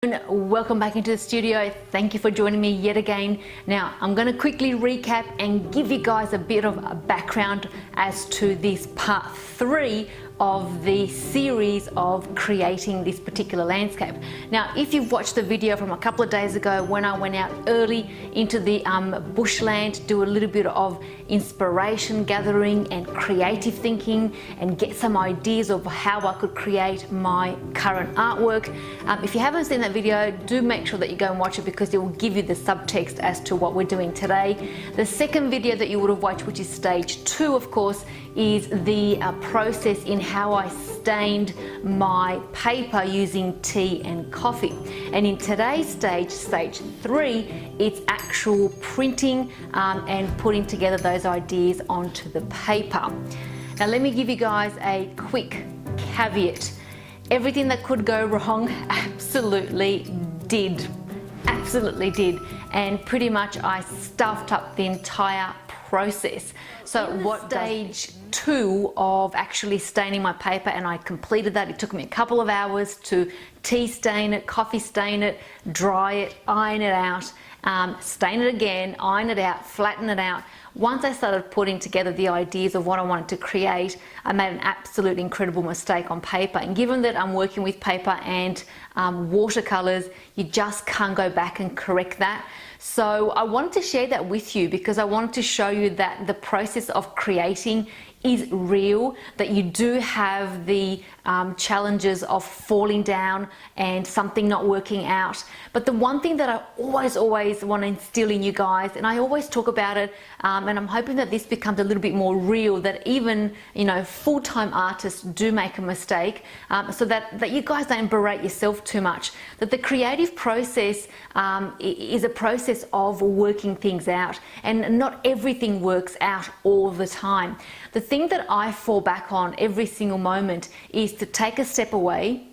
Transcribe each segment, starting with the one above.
Welcome back into the studio. Thank you for joining me yet again. Now I'm going to quickly recap and give you guys a bit of a background as to this part 3 of the series of creating this particular landscape. Now if you've watched the video from a couple of days ago when I went out early into the bushland, do a little bit of inspiration gathering and creative thinking and get some ideas of how I could create my current artwork. If you haven't seen that video, do make sure that you go and watch it because it will give you the subtext as to what we're doing today. The second video that you would have watched, which is stage 2 of course, is the process in how I stained my paper using tea and coffee. And in today's stage, stage 3, it's actual printing and putting together those ideas onto the paper. Now let me give you guys a quick caveat. Everything that could go wrong absolutely did. Absolutely did. And pretty much I stuffed up the entire process. So what stage 2 of actually staining my paper, and I completed that. It took me a couple of hours to tea stain it, coffee stain it, dry it, iron it out, stain it again, iron it out, flatten it out. Once I started putting together the ideas of what I wanted to create, I made an absolute incredible mistake on paper. And given that I'm working with paper and watercolors, you just can't go back and correct that. So I wanted to share that with you because I wanted to show you that the process of creating is real, that you do have the challenges of falling down and something not working out. But the one thing that I always want to instill in you guys, and I always talk about it, and I'm hoping that this becomes a little bit more real, that even full-time artists do make a mistake, so that you guys don't berate yourself too much. That the creative process is a process of working things out, and not everything works out all the time. The thing that I fall back on every single moment is to take a step away,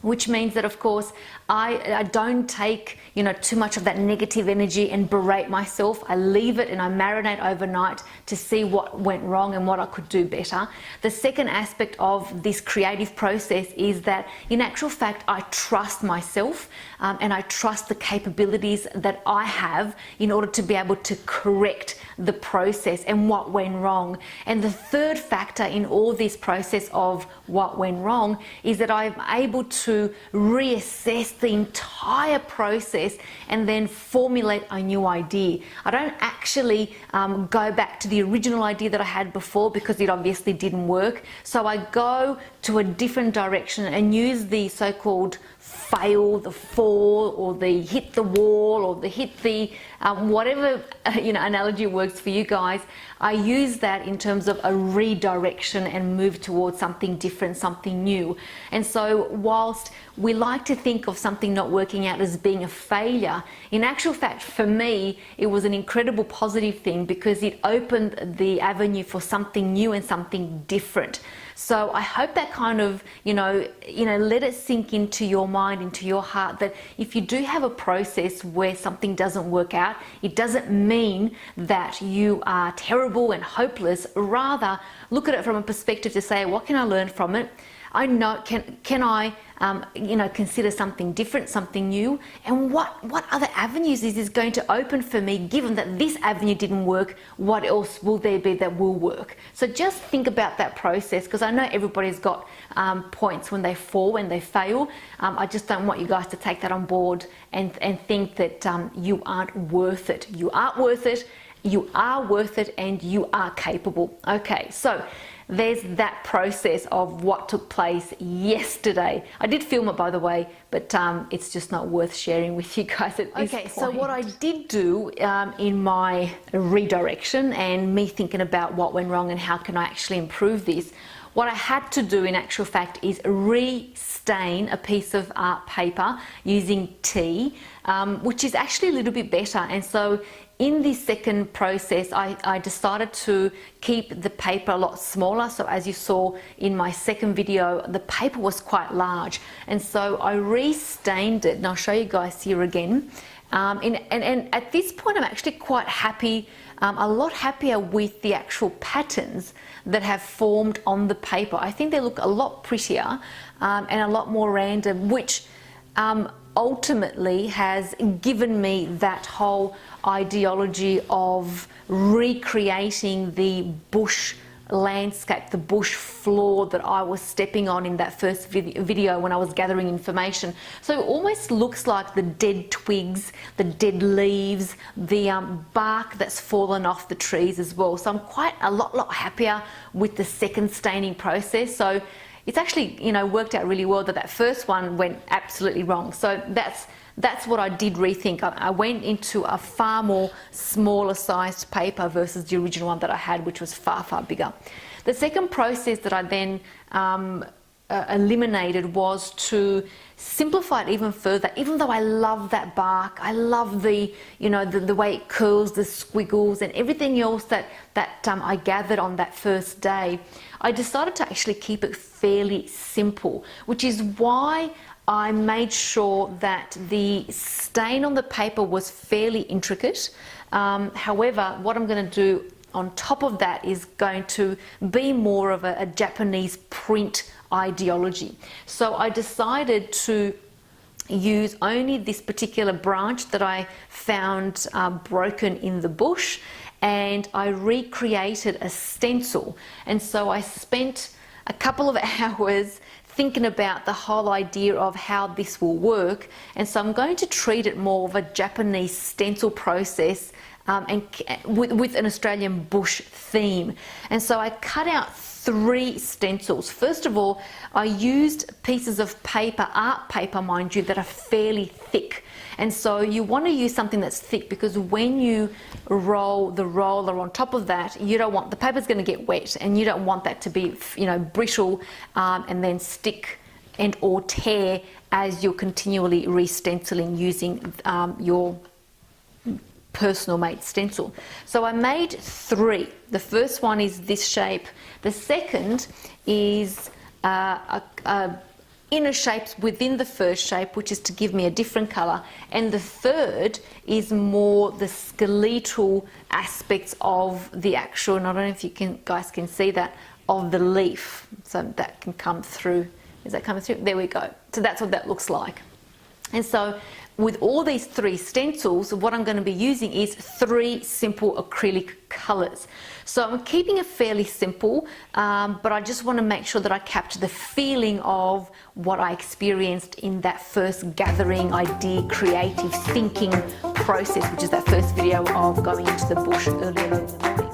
which means that of course I don't take too much of that negative energy and berate myself. I leave it and I marinate overnight to see what went wrong and what I could do better. The second aspect of this creative process is that in actual fact I trust myself and I trust the capabilities that I have in order to be able to correct the process and what went wrong. And the third factor in all this process of what went wrong is that I'm able to reassess the entire process and then formulate a new idea. I don't actually go back to the original idea that I had before because it obviously didn't work. So I go to a different direction and use the so-called fail, the fall, or the hit the wall, or the hit the whatever analogy works for you guys. I use that in terms of a redirection and move towards something different, something new. And so whilst we like to think of something not working out as being a failure, in actual fact for me it was an incredible positive thing because it opened the avenue for something new and something different. So I hope that kind of let it sink into your mind, into your heart, that if you do have a process where something doesn't work out, it doesn't mean that you are terrible and hopeless. Rather, look at it from a perspective to say, what can I learn from it? I know, can I consider something different, something new, and what other avenues is this going to open for me? Given that this avenue didn't work, what else will there be that will work? So just think about that process, because I know everybody's got points when they fall, when they fail. I just don't want you guys to take that on board and think that you aren't worth it. You are worth it. You are worth it, and you are capable. Okay, so there's that process of what took place yesterday. I did film it, by the way, but it's just not worth sharing with you guys at this point. So what I did do in my redirection and me thinking about what went wrong and how can I actually improve this, what I had to do in actual fact is re-stain a piece of art paper using tea, which is actually a little bit better. And so in this second process, I decided to keep the paper a lot smaller. So as you saw in my second video, the paper was quite large. And so I re-stained it, and I'll show you guys here again. And at this point, I'm actually quite happy, a lot happier with the actual patterns that have formed on the paper. I think they look a lot prettier and a lot more random, which ultimately has given me that whole ideology of recreating the bush landscape, the bush floor that I was stepping on in that first video when I was gathering information. So it almost looks like the dead twigs, the dead leaves, the bark that's fallen off the trees as well. So I'm quite a lot happier with the second staining process. So it's actually, you know, worked out really well that first one went absolutely wrong. So that's what I did rethink. I went into a far more smaller sized paper versus the original one that I had, which was far bigger. The second process that I then eliminated was to simplify it even further. Even though I love that bark, I love the, you know, the way it curls, the squiggles and everything else that I gathered on that first day, I decided to actually keep it fairly simple, which is why I made sure that the stain on the paper was fairly intricate. However, what I'm going to do on top of that is going to be more of a Japanese print ideology. So I decided to use only this particular branch that I found broken in the bush, and I recreated a stencil. And so I spent a couple of hours thinking about the whole idea of how this will work, and so I'm going to treat it more of a Japanese stencil process and with an Australian bush theme. And so I cut out 3 stencils. First of all, I used pieces of paper, art paper mind you, that are fairly thick. And so you want to use something that's thick, because when you roll the roller on top of that, you don't want, the paper's going to get wet, and you don't want that to be, you know, brittle and then stick and or tear as you're continually re-stenciling using your personal made stencil. So I made 3. The first one is this shape. The second is inner shapes within the first shape, which is to give me a different color, and the third is more the skeletal aspects of the actual, and I don't know if you guys can see that, of the leaf. So that can come through. Is that coming through? There we go. So that's what that looks like. And so with all these 3 stencils, what I'm going to be using is 3 simple acrylic colors. So I'm keeping it fairly simple, but I just want to make sure that I capture the feeling of what I experienced in that first gathering, idea, creative thinking process, which is that first video of going into the bush earlier in the morning.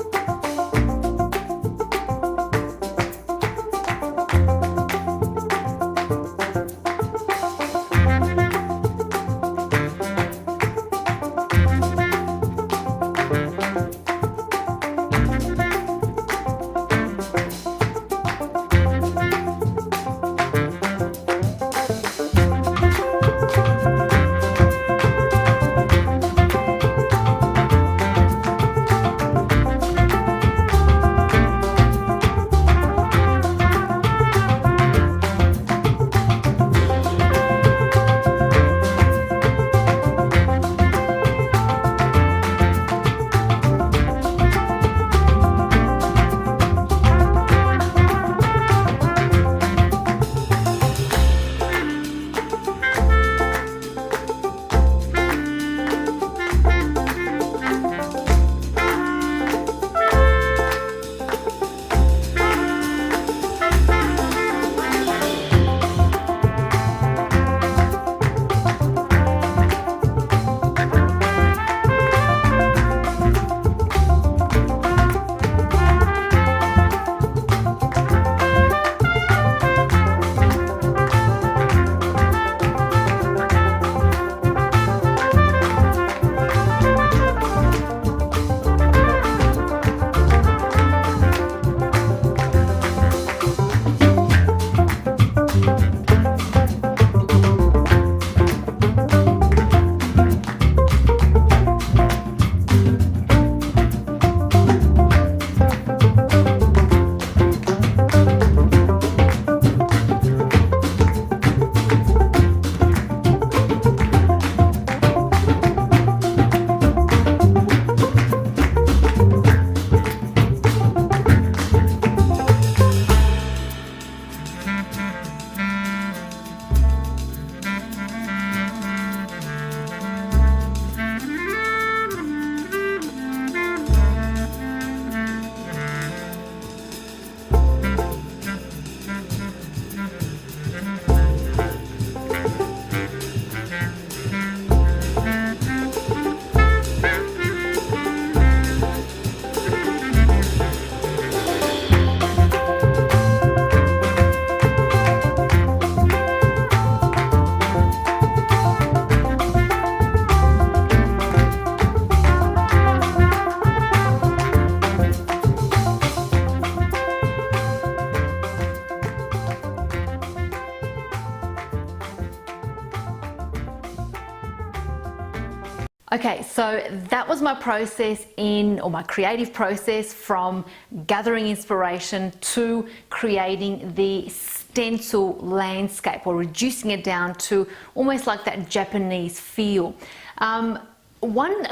Okay, so that was my process or my creative process from gathering inspiration to creating the stencil landscape, or reducing it down to almost like that Japanese feel. A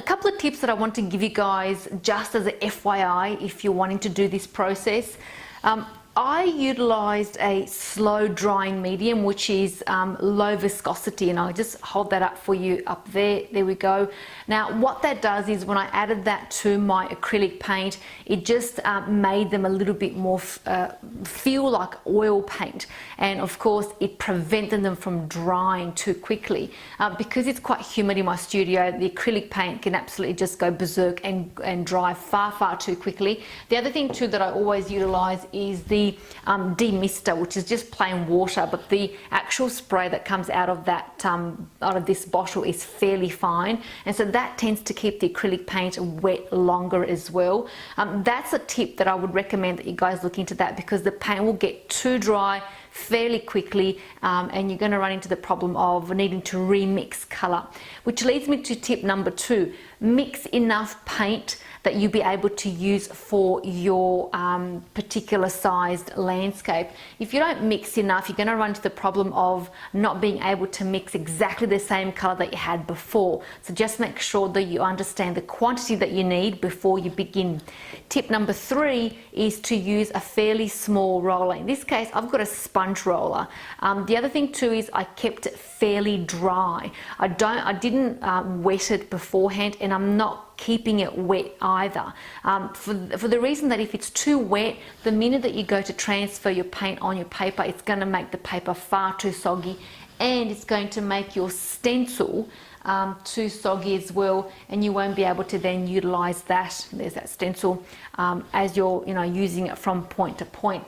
couple of tips that I want to give you guys just as a FYI if you're wanting to do this process. I utilized a slow drying medium, which is low viscosity, and I'll just hold that up for you up there. There we go. Now what that does is when I added that to my acrylic paint, it just made them a little bit more feel like oil paint, and of course it prevented them from drying too quickly. Because it's quite humid in my studio, the acrylic paint can absolutely just go berserk and dry far too quickly. The other thing too that I always utilize is the demister, which is just plain water, but the actual spray that comes out of that out of this bottle is fairly fine, and so that tends to keep the acrylic paint wet longer as well. That's a tip that I would recommend that you guys look into that, because the paint will get too dry fairly quickly, and you're going to run into the problem of needing to remix color, which leads me to tip number 2. Mix enough paint that you'll be able to use for your particular sized landscape. If you don't mix enough, you're going to run into the problem of not being able to mix exactly the same color that you had before. So just make sure that you understand the quantity that you need before you begin. Tip number 3 is to use a fairly small roller. In this case, I've got a sponge roller. The other thing too is I kept it fairly dry. I didn't wet it beforehand, and I'm not keeping it wet either, for the reason that if it's too wet, the minute that you go to transfer your paint on your paper, it's going to make the paper far too soggy, and it's going to make your stencil too soggy as well, and you won't be able to then utilize that. There's that stencil as you're using it from point to point.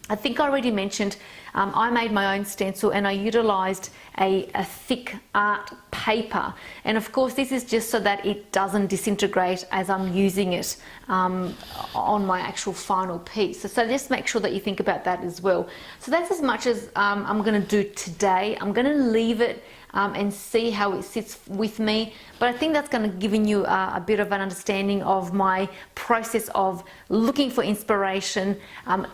I think I already mentioned I made my own stencil, and I utilized a thick art paper, and of course this is just so that it doesn't disintegrate as I'm using it on my actual final piece. So just make sure that you think about that as well. So that's as much as I'm going to do today. I'm going to leave it and see how it sits with me, but I think that's going to give you a bit of an understanding of my process of looking for inspiration,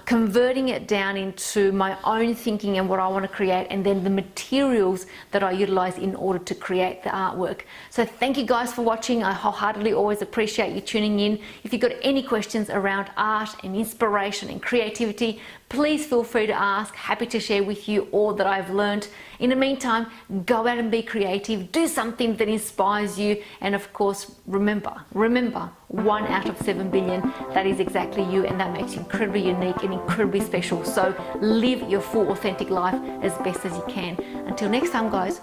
converting it down into my own thinking and what I want to create, and then the materials that I utilize in order to create the artwork. So thank you guys for watching. I wholeheartedly always appreciate you tuning in. If you've got any questions around art and inspiration and creativity, please feel free to ask. Happy to share with you all that I've learned. In the meantime, go out and be creative, do something that inspires you, and of course remember 1 out of 7 billion, that is exactly you, and that makes you incredibly unique and incredibly special. So live your full authentic life as best as you can. Until next time guys,